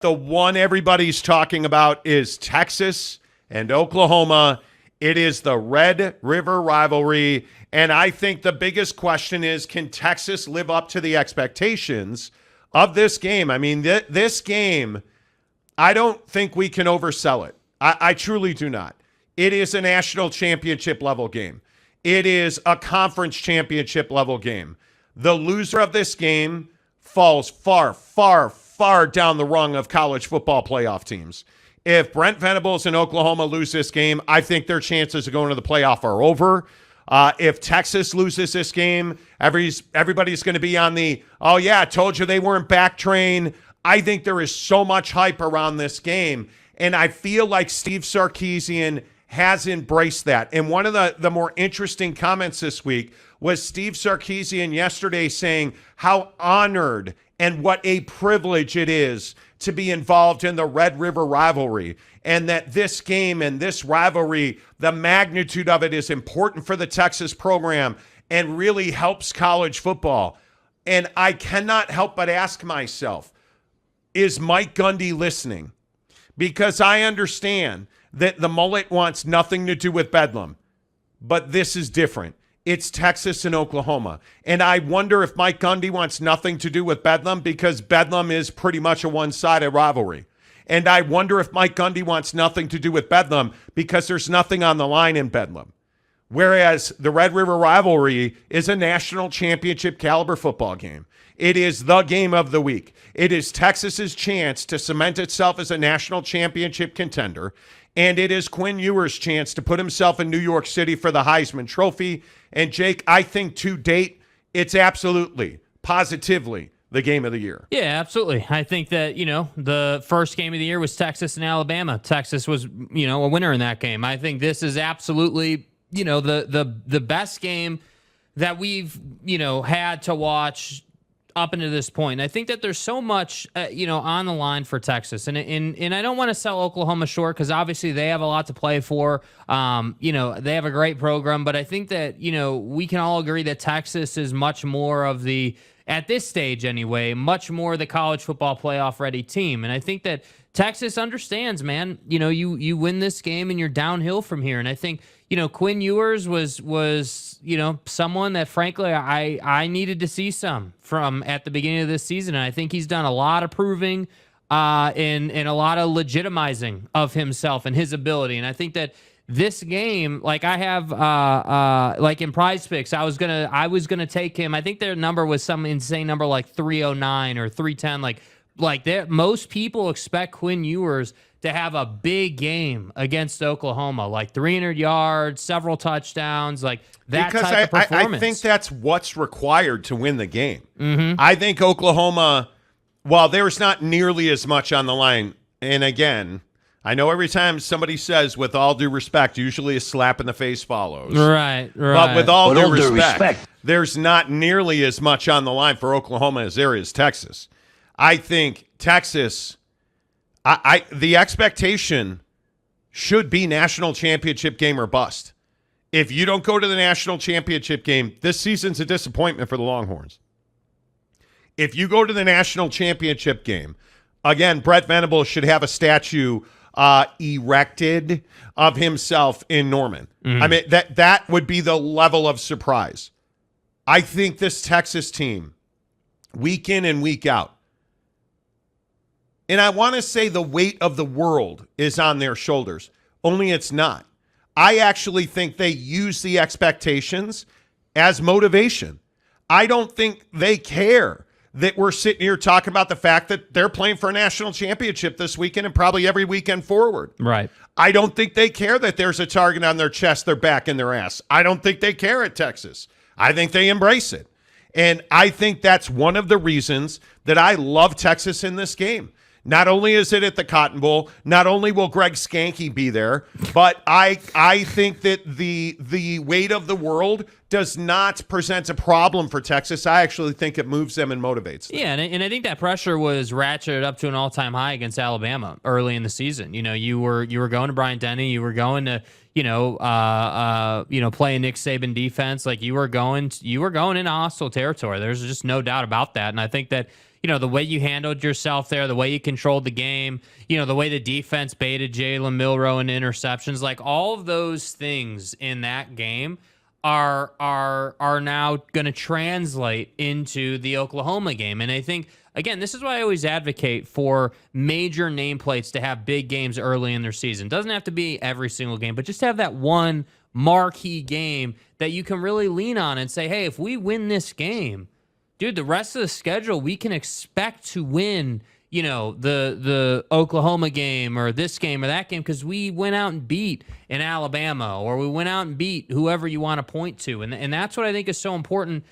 The one everybody's talking about is Texas and Oklahoma. It is the Red River Rivalry. And I think the biggest question is, can Texas live up to the expectations of this game? I mean, this game, I don't think we can oversell it. I truly do not. It is a national championship level game. It is a conference championship level game. The loser of this game falls far, far, far down the rung of college football playoff teams. If Brent Venables and Oklahoma lose this game, I think their chances of going to the playoff are over. If Texas loses this game, everybody's going to be on the, oh yeah, I told you they weren't back train. I think there is so much hype around this game. And I feel like Steve Sarkisian has embraced that. And one of the more interesting comments this week was Steve Sarkisian yesterday saying how honored and what a privilege it is to be involved in the Red River Rivalry, and that this game and this rivalry, the magnitude of it is important for the Texas program and really helps college football. And I cannot help but ask myself, is Mike Gundy listening? Because I understand that the mullet wants nothing to do with Bedlam, but this is different. It's Texas and Oklahoma. And I wonder if Mike Gundy wants nothing to do with Bedlam, because Bedlam is pretty much a one-sided rivalry. And I wonder if Mike Gundy wants nothing to do with Bedlam because there's nothing on the line in Bedlam. Whereas the Red River Rivalry is a national championship caliber football game. It is the game of the week. It is Texas's chance to cement itself as a national championship contender. And it is Quinn Ewers' chance to put himself in New York City for the Heisman Trophy. And Jake, I think to date, it's absolutely, positively the game of the year. Yeah, absolutely. I think that, the first game of the year was Texas and Alabama. Texas was, a winner in that game. I think this is absolutely, the best game that we've, had to watch up into this point. And I think that there's so much, on the line for Texas. And I don't want to sell Oklahoma short, because obviously they have a lot to play for. They have a great program. But I think that, we can all agree that Texas is much more of the, at this stage anyway, much more the college football playoff ready team. And I think that Texas understands, man, you win this game and you're downhill from here. And I think, Quinn Ewers was someone that frankly I needed to see some from at the beginning of this season. And I think he's done a lot of proving and a lot of legitimizing of himself and his ability. And I think that this game, like I have like in Prize Picks, I was gonna take him. I think their number was some insane number like 309 or 310. Like most people expect Quinn Ewers to have a big game against Oklahoma, like 300 yards, several touchdowns, like that because type of performance. I think that's what's required to win the game. Mm-hmm. I think Oklahoma, while there's not nearly as much on the line, and again, I know every time somebody says, with all due respect, usually a slap in the face follows. Right. But with all due respect, there's not nearly as much on the line for Oklahoma as there is Texas. I think Texas, the expectation should be national championship game or bust. If you don't go to the national championship game, this season's a disappointment for the Longhorns. If you go to the national championship game, again, Brett Venables should have a statue erected of himself in Norman. Mm-hmm. I mean, that would be the level of surprise. I think this Texas team, week in and week out, and I want to say the weight of the world is on their shoulders, only it's not. I actually think they use the expectations as motivation. I don't think they care that we're sitting here talking about the fact that they're playing for a national championship this weekend and probably every weekend forward. Right. I don't think they care that there's a target on their chest, their back, and their ass. I don't think they care at Texas. I think they embrace it. And I think that's one of the reasons that I love Texas in this game. Not only is it at the Cotton Bowl, not only will Greg Skanke be there, but I think that the weight of the world does not present a problem for Texas. I actually think it moves them and motivates them. Yeah, and I think that pressure was ratcheted up to an all-time high against Alabama early in the season. You were going to Bryant Denny, you were going to play a Nick Saban defense. Like you were going into hostile territory. There's just no doubt about that. And I think that the way you handled yourself there, the way you controlled the game, the way the defense baited Jalen Milroe and interceptions, like all of those things in that game are now going to translate into the Oklahoma game. And I think, again, this is why I always advocate for major nameplates to have big games early in their season. Doesn't have to be every single game, but just have that one marquee game that you can really lean on and say, hey, if we win this game, dude, the rest of the schedule, we can expect to win, the Oklahoma game or this game or that game because we went out and beat in Alabama or we went out and beat whoever you want to point to. And that's what I think is so important,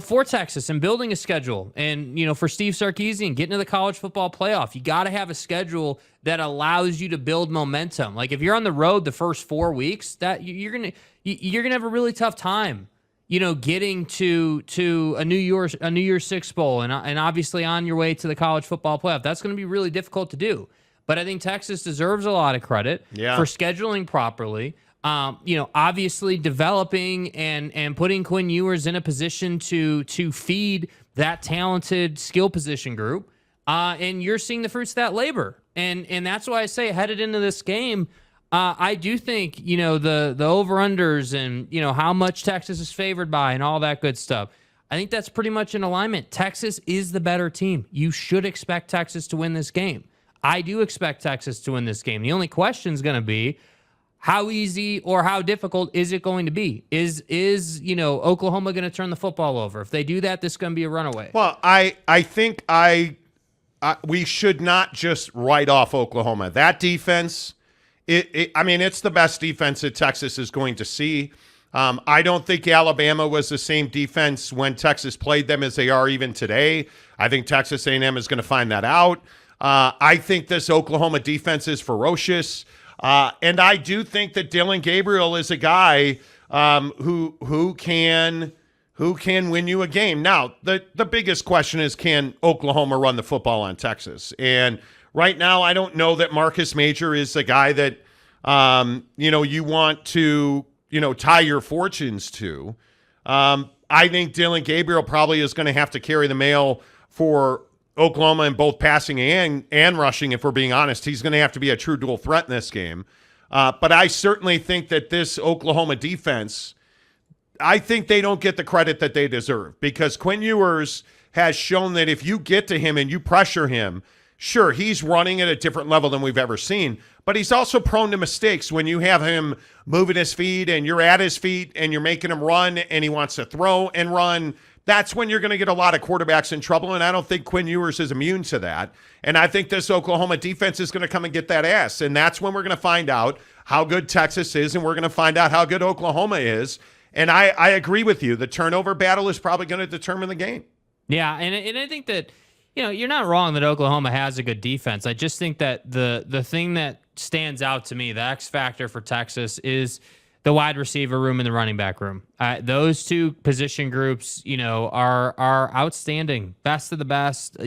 for Texas and building a schedule. And, for Steve Sarkisian, getting to the college football playoff, you got to have a schedule that allows you to build momentum. Like if you're on the road the first 4 weeks, that you're going to have a really tough time, getting to a New Year's Six bowl and obviously on your way to the college football playoff. That's going to be really difficult to do. But I think Texas deserves a lot of credit for scheduling properly. Obviously developing and putting Quinn Ewers in a position to feed that talented skill position group. And you're seeing the fruits of that labor. And that's why I say headed into this game, I do think, the over-unders and, how much Texas is favored by and all that good stuff. I think that's pretty much in alignment. Texas is the better team. You should expect Texas to win this game. I do expect Texas to win this game. The only question is going to be, how easy or how difficult is it going to be? Is Oklahoma going to turn the football over? If they do that, this is going to be a runaway. Well, I think we should not just write off Oklahoma. That defense, it's the best defense that Texas is going to see. I don't think Alabama was the same defense when Texas played them as they are even today. I think Texas A&M is going to find that out. I think this Oklahoma defense is ferocious. And I do think that Dillon Gabriel is a guy who can win you a game. Now, the biggest question is, can Oklahoma run the football on Texas? And right now, I don't know that Marcus Major is the guy that you want to tie your fortunes to. I think Dillon Gabriel probably is going to have to carry the mail for Oklahoma in both passing and rushing, if we're being honest. He's going to have to be a true dual threat in this game. But I certainly think that this Oklahoma defense, I think they don't get the credit that they deserve, because Quinn Ewers has shown that if you get to him and you pressure him, sure, he's running at a different level than we've ever seen, but he's also prone to mistakes when you have him moving his feet and you're at his feet and you're making him run and he wants to throw and run. That's when you're going to get a lot of quarterbacks in trouble, and I don't think Quinn Ewers is immune to that. And I think this Oklahoma defense is going to come and get that ass, and that's when we're going to find out how good Texas is, and we're going to find out how good Oklahoma is. And I agree with you. The turnover battle is probably going to determine the game. Yeah, and I think that, you're not wrong that Oklahoma has a good defense. I just think that the thing that stands out to me, the X factor for Texas, is the wide receiver room and the running back room. Those two position groups, are outstanding, best of the best,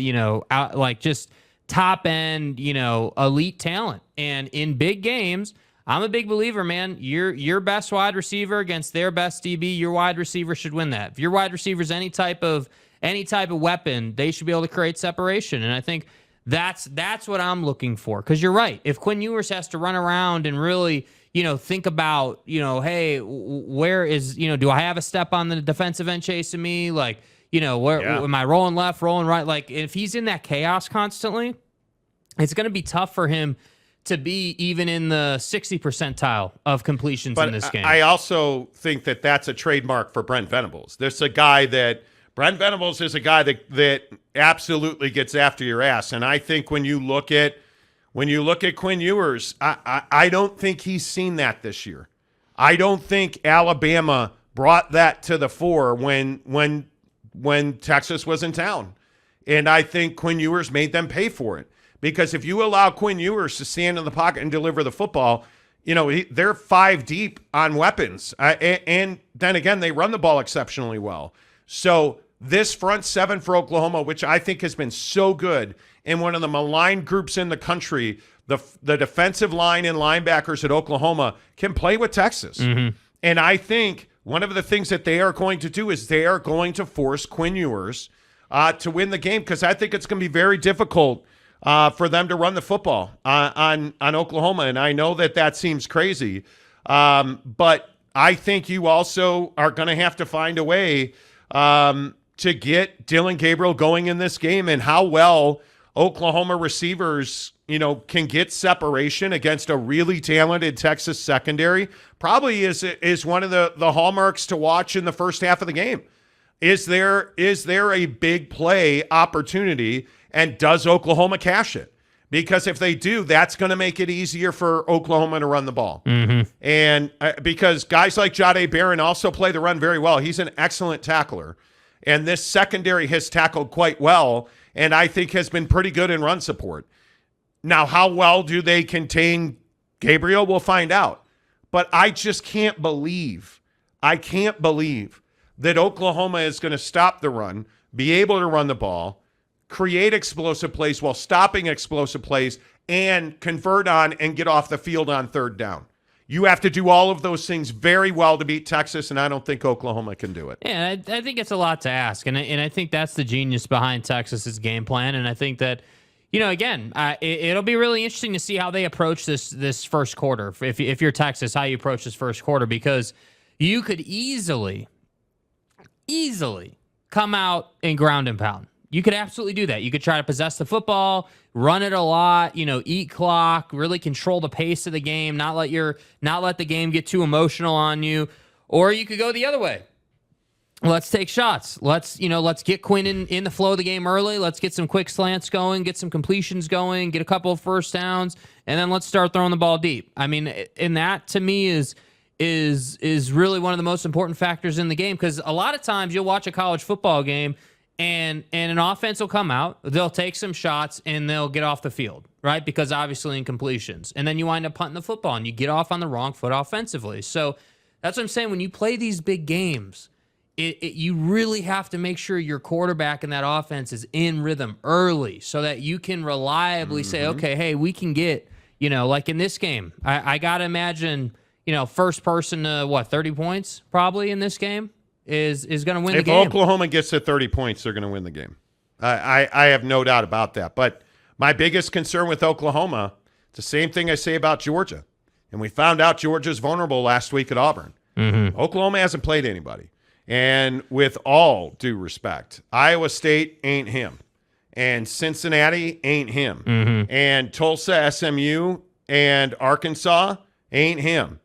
just top end, elite talent. And in big games, I'm a big believer, man. Your best wide receiver against their best DB, your wide receiver should win that. If your wide receiver is any type of weapon, they should be able to create separation. And I think that's what I'm looking for. Because you're right. If Quinn Ewers has to run around and really, think about, hey, where is, do I have a step on the defensive end chasing me? Like, am I rolling left, rolling right? Like, if he's in that chaos constantly, it's going to be tough for him to be even in the 60 percentile of completions in this game. I also think that that's a trademark for Brent Venables. Brent Venables is a guy that absolutely gets after your ass. And I think when you look at Quinn Ewers, I don't think he's seen that this year. I don't think Alabama brought that to the fore when Texas was in town. And I think Quinn Ewers made them pay for it. Because if you allow Quinn Ewers to stand in the pocket and deliver the football, they're 5 deep on weapons. And then again, they run the ball exceptionally well. So this front seven for Oklahoma, which I think has been so good, and one of the maligned groups in the country, the defensive line and linebackers at Oklahoma can play with Texas. Mm-hmm. And I think one of the things that they are going to do is they are going to force Quinn Ewers to win the game, because I think it's going to be very difficult for them to run the football on Oklahoma. And I know that seems crazy, but I think you also are going to have to find a way to get Dylan Gabriel going in this game, and how well Oklahoma receivers, can get separation against a really talented Texas secondary probably is one of the hallmarks to watch in the first half of the game. Is there a big play opportunity, and does Oklahoma cash it? Because if they do, that's going to make it easier for Oklahoma to run the ball. Mm-hmm. And because guys like Jahdae Barron also play the run very well. He's an excellent tackler. And this secondary has tackled quite well, and I think has been pretty good in run support. Now, how well do they contain Gabriel? We'll find out. But I just can't believe that Oklahoma is going to stop the run, be able to run the ball, create explosive plays while stopping explosive plays, and convert on and get off the field on third down. You have to do all of those things very well to beat Texas, and I don't think Oklahoma can do it. Yeah, I think it's a lot to ask, and I think that's the genius behind Texas's game plan, and I think that, again, it'll be really interesting to see how they approach this first quarter. If you're Texas, how you approach this first quarter, because you could easily come out and ground and pound. You could absolutely do that. You could try to possess the football, run it a lot, eat clock, really control the pace of the game, not let the game get too emotional on you. Or you could go the other way. Let's take shots. Let's get Quinn in the flow of the game early. Let's get some quick slants going, get some completions going, get a couple of first downs, and then let's start throwing the ball deep. I mean, and that to me is really one of the most important factors in the game, because a lot of times you'll watch a college football game and an offense will come out, they'll take some shots, and they'll get off the field, right? Because obviously incompletions. And then you wind up punting the football, and you get off on the wrong foot offensively. So that's what I'm saying. When you play these big games, you really have to make sure your quarterback and that offense is in rhythm early, so that you can reliably say, okay, hey, we can get, like in this game, I got to imagine, first person to 30 points probably in this game is going to win the game. If Oklahoma gets to 30 points, they're going to win the game. I have no doubt about that. But my biggest concern with Oklahoma, it's the same thing I say about Georgia. And we found out Georgia's vulnerable last week at Auburn. Mm-hmm. Oklahoma hasn't played anybody. And with all due respect, Iowa State ain't him. And Cincinnati ain't him. Mm-hmm. And Tulsa, SMU, and Arkansas ain't him.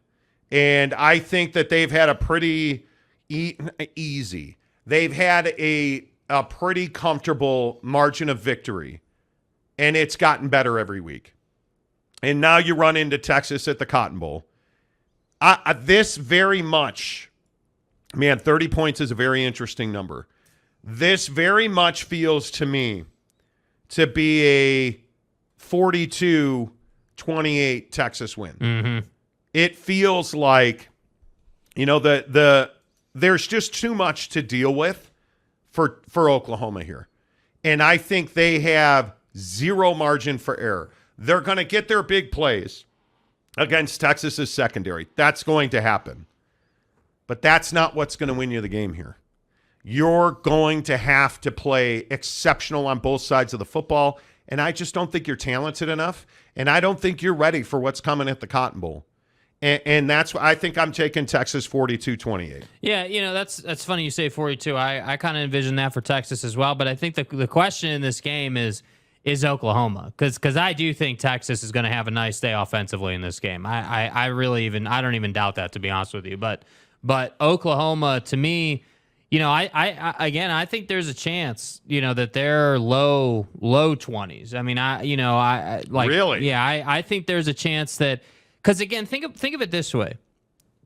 And I think that they've had a pretty easy. They've had a pretty comfortable margin of victory, and it's gotten better every week. And now you run into Texas at the Cotton Bowl. This very much, 30 points is a very interesting number. This very much feels to me to be a 42-28 Texas win. Mm-hmm. It feels like, there's just too much to deal with for Oklahoma here. And I think they have zero margin for error. They're going to get their big plays against Texas's secondary. That's going to happen. But that's not what's going to win you the game here. You're going to have to play exceptional on both sides of the football, and I just don't think you're talented enough, and I don't think you're ready for what's coming at the Cotton Bowl. And that's why I think I'm taking Texas 42-28. Yeah, that's funny you say 42. I kind of envision that for Texas as well. But I think the question in this game is Oklahoma, because I do think Texas is going to have a nice day offensively in this game. I don't even doubt that, to be honest with you. But Oklahoma, to me, I think there's a chance, that they're low 20s. I mean, really, yeah, I think there's a chance that. Because, again, think of it this way.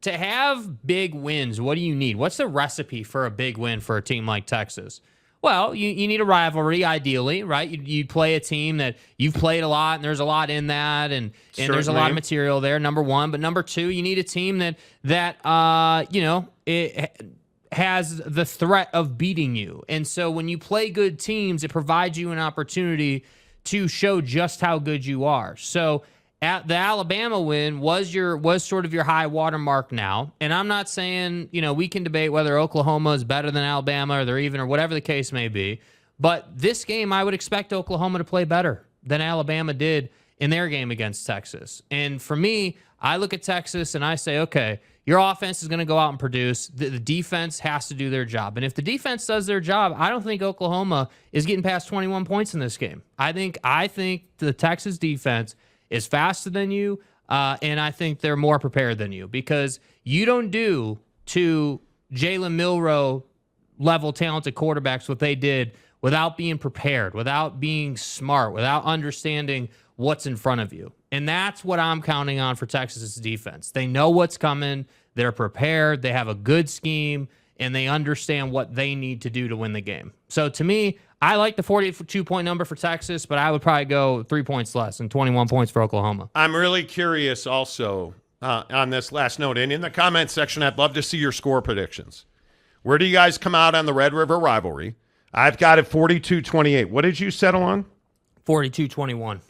To have big wins, what do you need? What's the recipe for a big win for a team like Texas? Well, you need a rivalry, ideally, right? You play a team that you've played a lot, and there's a lot in that, and there's a lot of material there, number one. But number two, you need a team that it has the threat of beating you. And so when you play good teams, it provides you an opportunity to show just how good you are. So the Alabama win was sort of your high watermark now, and I'm not saying we can debate whether Oklahoma is better than Alabama or they're even or whatever the case may be, But this game, I would expect Oklahoma to play better than Alabama did in their game against Texas. And for me, I look at Texas and I say, okay, your offense is going to go out and produce. The defense has to do their job. And if the defense does their job, I don't think Oklahoma is getting past 21 points in this game. I think the Texas defense is faster than you, and I think they're more prepared than you, because you don't do to Jalen Milroe level talented quarterbacks what they did without being prepared, without being smart, without understanding what's in front of you. And that's what I'm counting on for Texas's defense. They know what's coming. They're prepared. They have a good scheme, and they understand what they need to do to win the game. So to me, I like the 42-point number for Texas, but I would probably go 3 points less and 21 points for Oklahoma. I'm really curious also on this last note. And in the comment section, I'd love to see your score predictions. Where do you guys come out on the Red River Rivalry? I've got it 42-28. What did you settle on? 42-21.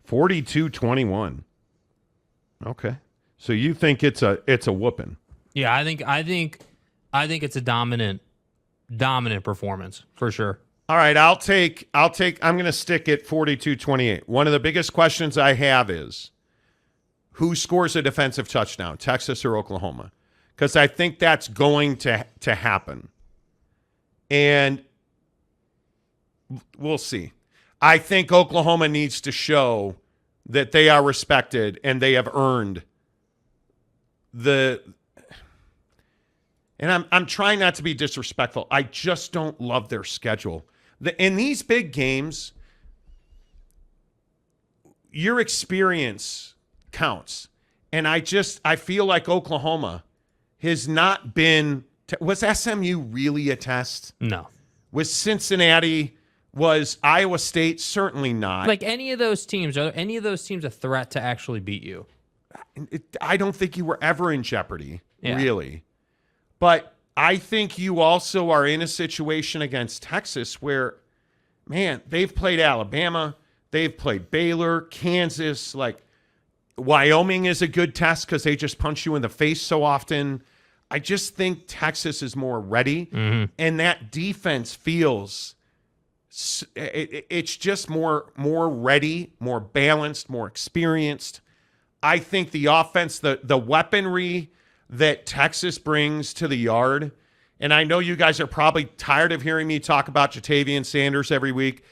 42-21. Okay. So you think it's a whooping? Yeah, I think it's a dominant performance for sure. All right, I'm going to stick at 42-28. One of the biggest questions I have is who scores a defensive touchdown, Texas or Oklahoma? Because I think that's going to happen. And we'll see. I think Oklahoma needs to show that they are respected and they have earned and I'm trying not to be disrespectful. I just don't love their schedule. In these big games, your experience counts. And I feel like Oklahoma has not been was SMU really a test? No. Was Cincinnati, was Iowa State? Certainly not. Like any of those teams, are any of those teams a threat to actually beat you? I don't think you were ever in jeopardy, really. But I think you also are in a situation against Texas where, man, they've played Alabama, they've played Baylor, Kansas, like Wyoming is a good test because they just punch you in the face so often. I just think Texas is more ready, and that defense feels it's just more ready, more balanced, more experienced. I think the offense, the weaponry that Texas brings to the yard, and I know you guys are probably tired of hearing me talk about Jatavian Sanders every week.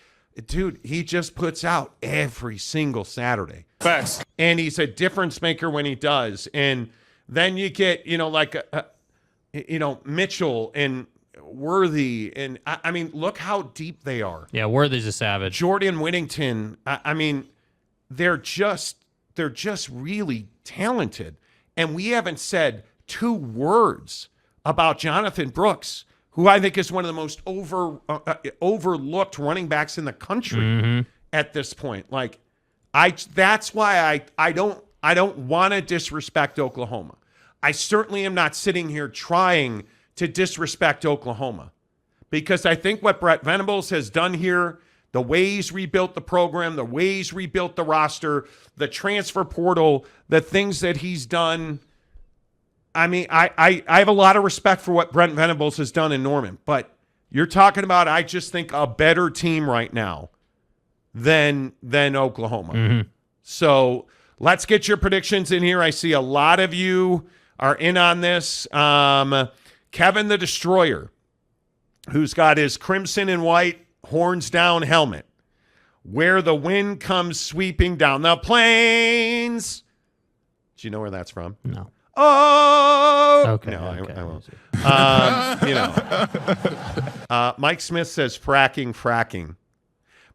Dude, he just puts out every single Saturday. Facts. And he's a difference maker when he does. And then you get, Mitchell and Worthy. And, I mean, look how deep they are. Yeah, Worthy's a savage. Jordan Whittington, I mean, they're just really talented. And we haven't said two words about Jonathan Brooks, who I think is one of the most overlooked running backs in the country at this point. Like, that's why I don't want to disrespect Oklahoma. I certainly am not sitting here trying to disrespect Oklahoma, because I think what Brett Venables has done here, the way he's rebuilt the program, the way he's rebuilt the roster, the transfer portal, the things that he's done. I mean, I have a lot of respect for what Brent Venables has done in Norman, but you're talking about, I just think, a better team right now than Oklahoma. So let's get your predictions in here. I see a lot of you are in on this. Kevin the Destroyer, who's got his crimson and white horns down helmet, where the wind comes sweeping down the plains. Do you know where that's from? No. Oh, okay. No, okay. I won't. Mike Smith says fracking.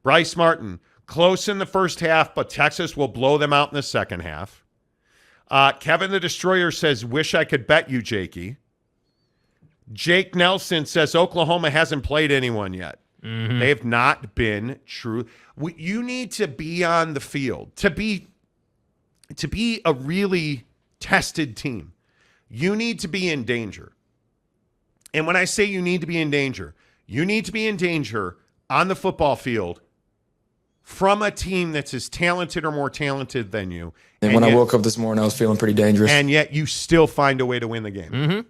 Bryce Martin, close in the first half, but Texas will blow them out in the second half. Kevin the Destroyer says, wish I could bet you, Jakey. Jake Nelson says Oklahoma hasn't played anyone yet. They have not been true. You need to be on the field to be a really tested team. You need to be in danger. And when I say you need to be in danger, you need to be in danger on the football field from a team that's as talented or more talented than you. And when I woke up this morning, I was feeling pretty dangerous. And yet you still find a way to win the game.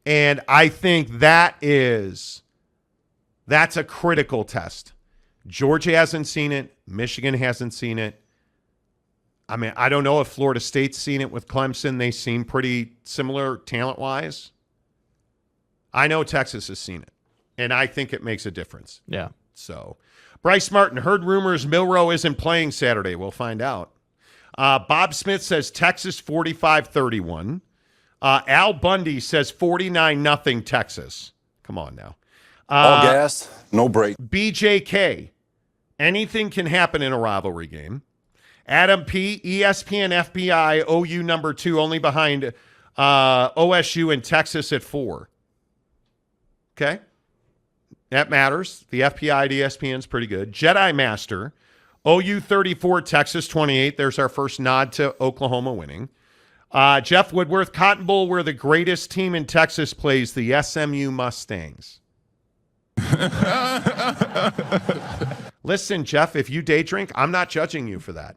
And I think that is That's a critical test. Georgia hasn't seen it. Michigan hasn't seen it. I mean, I don't know if Florida State's seen it with Clemson. They seem pretty similar talent-wise. I know Texas has seen it, and I think it makes a difference. Yeah. So, Bryce Martin, heard rumors Milroe isn't playing Saturday. We'll find out. Bob Smith says Texas 45-31. Al Bundy says 49-0 Texas. Come on now. All gas, no break. BJK, anything can happen in a rivalry game. Adam P, ESPN FBI, OU number 2, only behind OSU and Texas at 4. Okay. That matters. The FPI to ESPN is pretty good. Jedi Master, OU 34, Texas 28. There's our first nod to Oklahoma winning. Jeff Woodworth, Cotton Bowl, where the greatest team in Texas plays, the SMU Mustangs. Listen, Jeff, if you day drink, I'm not judging you for that.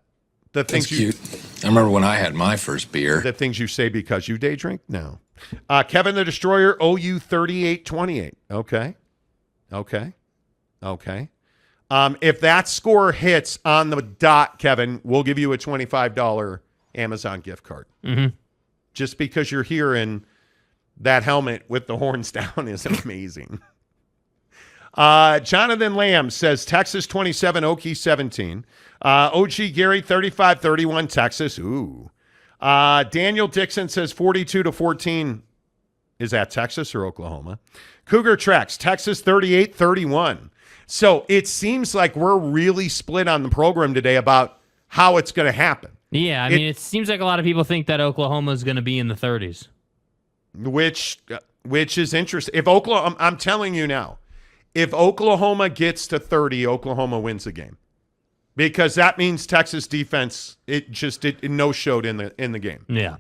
That's cute. I remember when I had my first beer. The things you say because you day drink? No. Kevin the Destroyer, OU 38-28. Okay. If that score hits on the dot, Kevin, we'll give you a $25 Amazon gift card. Mm-hmm. Just because you're here and that helmet with the horns down is amazing. Jonathan Lamb says Texas 27, Okie 17. OG Gary 35-31, Texas. Ooh. Daniel Dixon says 42-14. Is that Texas or Oklahoma? Cougar Tracks, Texas 38-31. So it seems like we're really split on the program today about how it's going to happen. Yeah, I mean, it seems like a lot of people think that Oklahoma is going to be in the 30s. Which is interesting. If Oklahoma, I'm telling you now, if Oklahoma gets to 30, Oklahoma wins the game. Because that means Texas defense, it no-showed in the game. Yeah.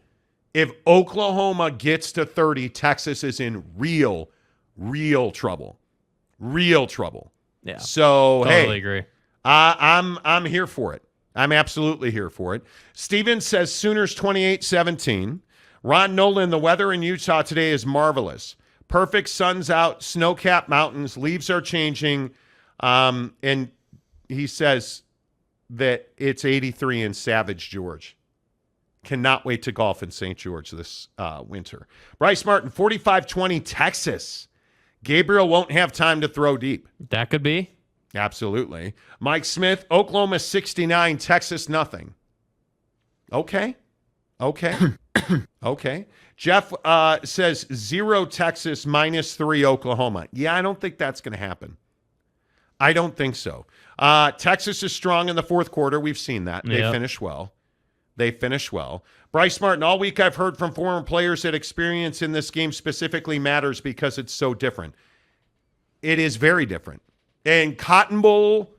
If Oklahoma gets to 30, Texas is in real trouble. Real trouble. Yeah. So, totally agree. I'm here for it. I'm absolutely here for it. Steven says Sooners 28-17. Ron Nolan, the weather in Utah today is marvelous. Perfect, sun's out, snow-capped mountains, leaves are changing. And he says that it's 83 in Savage, George. Cannot wait to golf in St. George this winter. Bryce Martin, 45-20 Texas. Gabriel won't have time to throw deep. That could be. Absolutely. Mike Smith, Oklahoma 69, Texas nothing. Okay. Jeff says 0 Texas, -3 Oklahoma. Yeah, I don't think that's going to happen. I don't think so. Texas is strong in the fourth quarter. We've seen that. They finish well. Bryce Martin, all week I've heard from former players that experience in this game specifically matters because it's so different. It is very different. And Cotton Bowl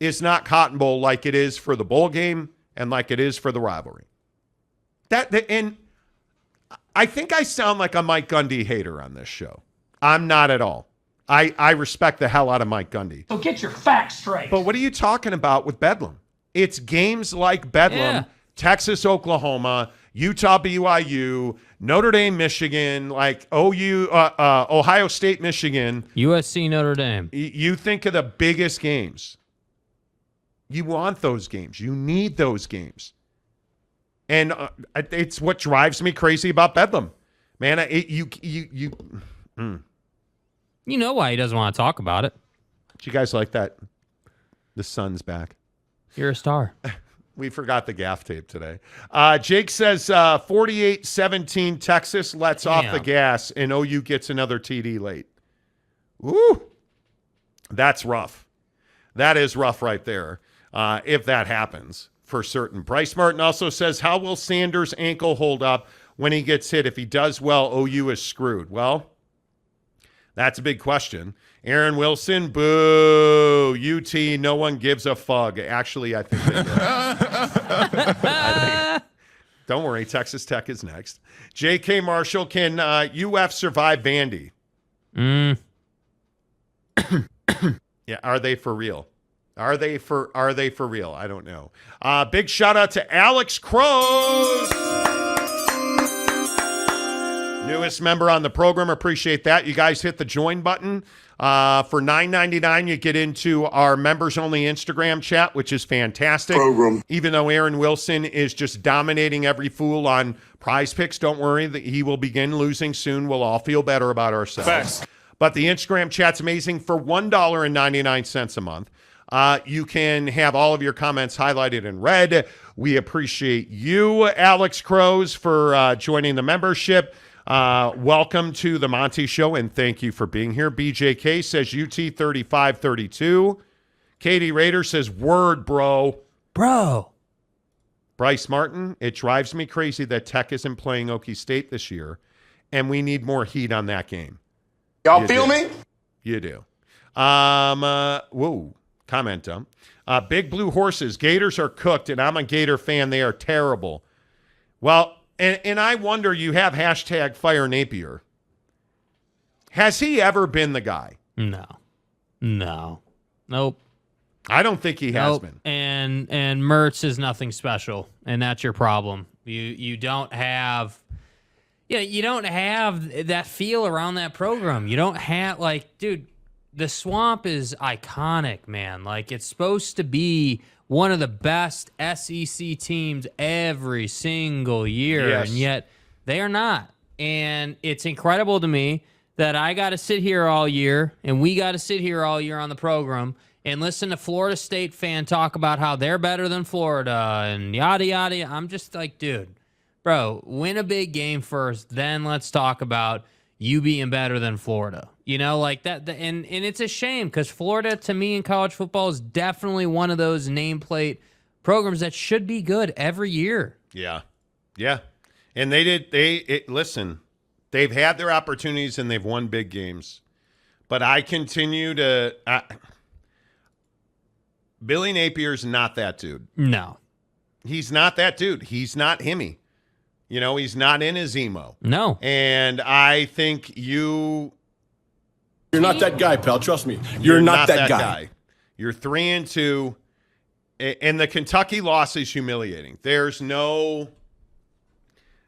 is not Cotton Bowl like it is for the bowl game and like it is for the rivalry. And I think I sound like a Mike Gundy hater on this show. I'm not at all. I respect the hell out of Mike Gundy. So get your facts straight. But what are you talking about with Bedlam? It's games like Bedlam, Texas, Oklahoma, Utah, BYU, Notre Dame, Michigan, like OU, Ohio State, Michigan. USC, Notre Dame. You think of the biggest games. You want those games. You need those games. And it's what drives me crazy about Bedlam. Man, You know why he doesn't want to talk about it. Do you guys like that? The sun's back. You're a star. We forgot the gaff tape today. Jake says 48-17 Texas lets off the gas and OU gets another TD late. Woo! That's rough. That is rough right there if that happens for certain. Bryce Martin also says, how will Sanders' ankle hold up when he gets hit? If he does well, OU is screwed. Well, that's a big question. Aaron Wilson, boo. UT, no one gives a fug. Actually, I think they do. Don't worry, Texas Tech is next. J.K. Marshall, can UF survive Vandy? Yeah, are they for real? Are they for real? I don't know. Big shout out to Alex Crows. Newest member on the program. Appreciate that. You guys hit the join button. For $9.99, you get into our members-only Instagram chat, which is fantastic. Even though Aaron Wilson is just dominating every fool on Prize Picks, don't worry. He will begin losing soon. We'll all feel better about ourselves. Facts. But the Instagram chat's amazing. For $1.99 a month, you can have all of your comments highlighted in red. We appreciate you, Alex Crows, for joining the membership. Welcome to the Monty Show, and thank you for being here. BJK says UT 35-32. Katie Rader says, word, bro. Bro. Bryce Martin, it drives me crazy that Tech isn't playing Okie State this year, and we need more heat on that game. Y'all feel me? You do. Whoa, comment dump. Big Blue Horses, Gators are cooked, and I'm a Gator fan. They are terrible. Well, and I wonder, you have hashtag Fire Napier. Has he ever been the guy? No. Nope. I don't think he has been. And Mertz is nothing special, and that's your problem. You don't have that feel around that program. You don't have, like, dude, the Swamp is iconic, man. Like, it's supposed to be one of the best SEC teams every single year, Yes. and yet they are not. And it's incredible to me that I got to sit here all year, and we got to sit here all year on the program and listen to Florida State fan talk about how they're better than Florida and yada, yada. I'm just like, dude, bro, win a big game first, then let's talk about you being better than Florida. You know, like that. And it's a shame because Florida, to me, in college football is definitely one of those nameplate programs that should be good every year. Yeah. And listen, they've had their opportunities and they've won big games. But I continue to Billy Napier's not that dude. No. He's not that dude. He's not Himmy. You know, he's not in his emo. No. And I think you're not that guy, pal. Trust me. You're not that guy. You're 3-2. And the Kentucky loss is humiliating. There's no.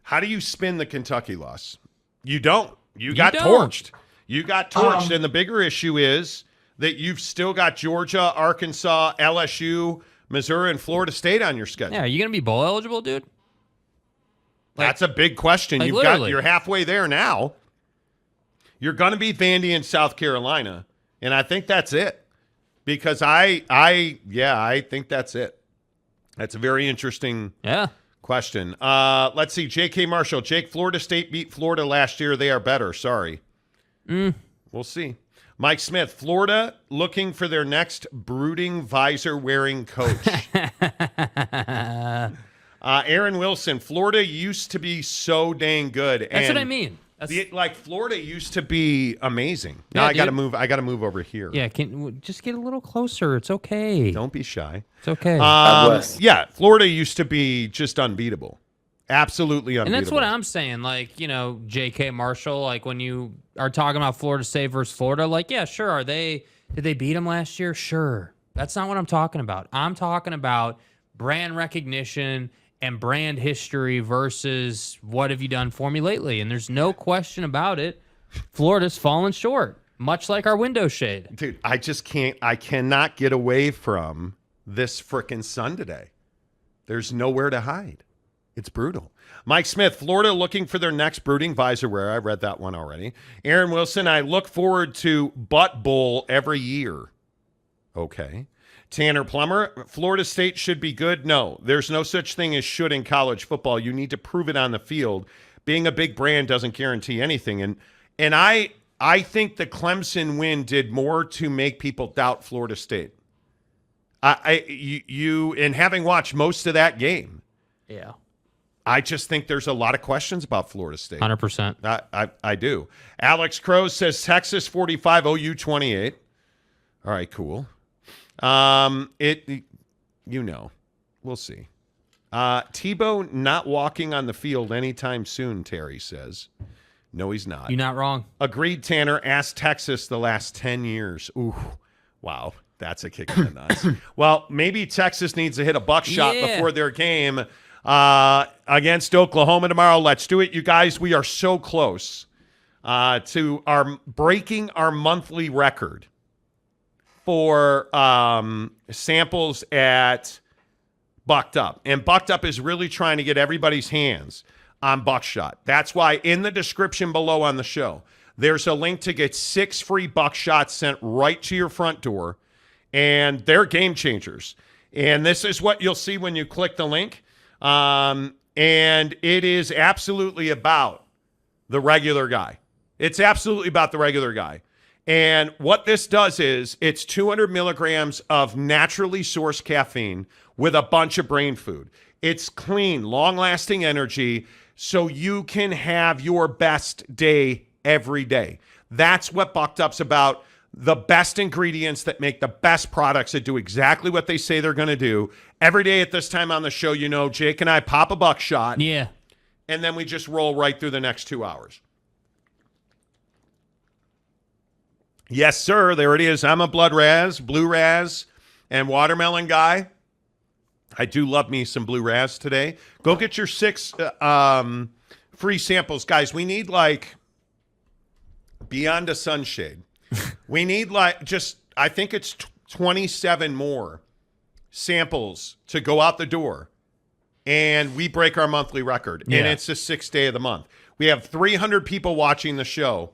How do you spin the Kentucky loss? You don't. You got torched. You got torched. And the bigger issue is that you've still got Georgia, Arkansas, LSU, Missouri, and Florida State on your schedule. Yeah, are you going to be bowl eligible, dude? That's a big question. You're halfway there now. You're going to beat Vandy in South Carolina, and I think that's it. Because I think that's it. That's a very interesting question. Let's see, J.K. Marshall. Jake, Florida State beat Florida last year. They are better. Sorry. We'll see. Mike Smith, Florida looking for their next brooding visor-wearing coach. Aaron Wilson, Florida used to be so dang good. That's what I mean. Florida used to be amazing. Yeah, Now I got to move over here. Yeah, just get a little closer. It's okay. Don't be shy. It's okay. Yeah, Florida used to be just unbeatable. Absolutely unbeatable. And that's what I'm saying. Like, you know, J.K. Marshall, like when you are talking about Florida State versus Florida, like, yeah, sure. Did they beat them last year? Sure. That's not what I'm talking about. I'm talking about brand recognition and brand history versus what have you done for me lately? And there's no question about it. Florida's fallen short, much like our window shade. Dude, I cannot get away from this frickin' sun today. There's nowhere to hide. It's brutal. Mike Smith, Florida looking for their next brooding visor wear. I read that one already. Aaron Wilson, I look forward to Butt Bowl every year. Okay. Tanner Plummer, Florida State should be good. No, there's no such thing as should in college football. You need to prove it on the field. Being a big brand doesn't guarantee anything. And I think the Clemson win did more to make people doubt Florida State. And having watched most of that game, yeah, I just think there's a lot of questions about Florida State. 100%. I do. Alex Crowe says Texas 45, OU 28. All right, cool. We'll see. Tebow not walking on the field anytime soon, Terry says. No, he's not. You're not wrong. Agreed, Tanner. Asked Texas the last 10 years. Ooh, wow. That's a kick in the nuts. Well, maybe Texas needs to hit a buckshot before their game against Oklahoma tomorrow. Let's do it, you guys. We are so close to breaking our monthly record for samples at BuckedUp. And BuckedUp is really trying to get everybody's hands on buckshot. That's why in the description below on the show, there's a link to get 6 free buckshots sent right to your front door. And they're game changers. And this is what you'll see when you click the link. And it is absolutely about the regular guy. It's absolutely about the regular guy. And what this does is it's 200 milligrams of naturally sourced caffeine with a bunch of brain food. It's clean, long-lasting energy so you can have your best day every day. That's what BuckedUp's about. The best ingredients that make the best products that do exactly what they say they're going to do. Every day at this time on the show, you know, Jake and I pop a buckshot. Yeah. And then we just roll right through the next 2 hours. Yes, sir. There it is. I'm a blood raz, blue raz, and watermelon guy. I do love me some blue raz today. Go get your 6 free samples. Guys, we need like beyond a sunshade. We need like just, I think it's 27 more samples to go out the door. And we break our monthly record. Yeah. And it's the 6th day of the month. We have 300 people watching the show.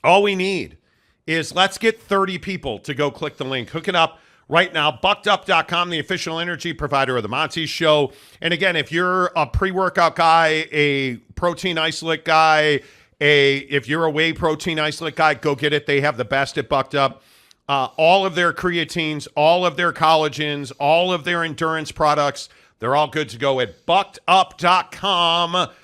All we need is let's get 30 people to go click the link. Hook it up right now. BuckedUp.com, the official energy provider of the Monty Show. And again, if you're a pre-workout guy, a protein isolate guy, if you're a whey protein isolate guy, go get it. They have the best at BuckedUp. All of their creatines, all of their collagens, all of their endurance products, they're all good to go at BuckedUp.com.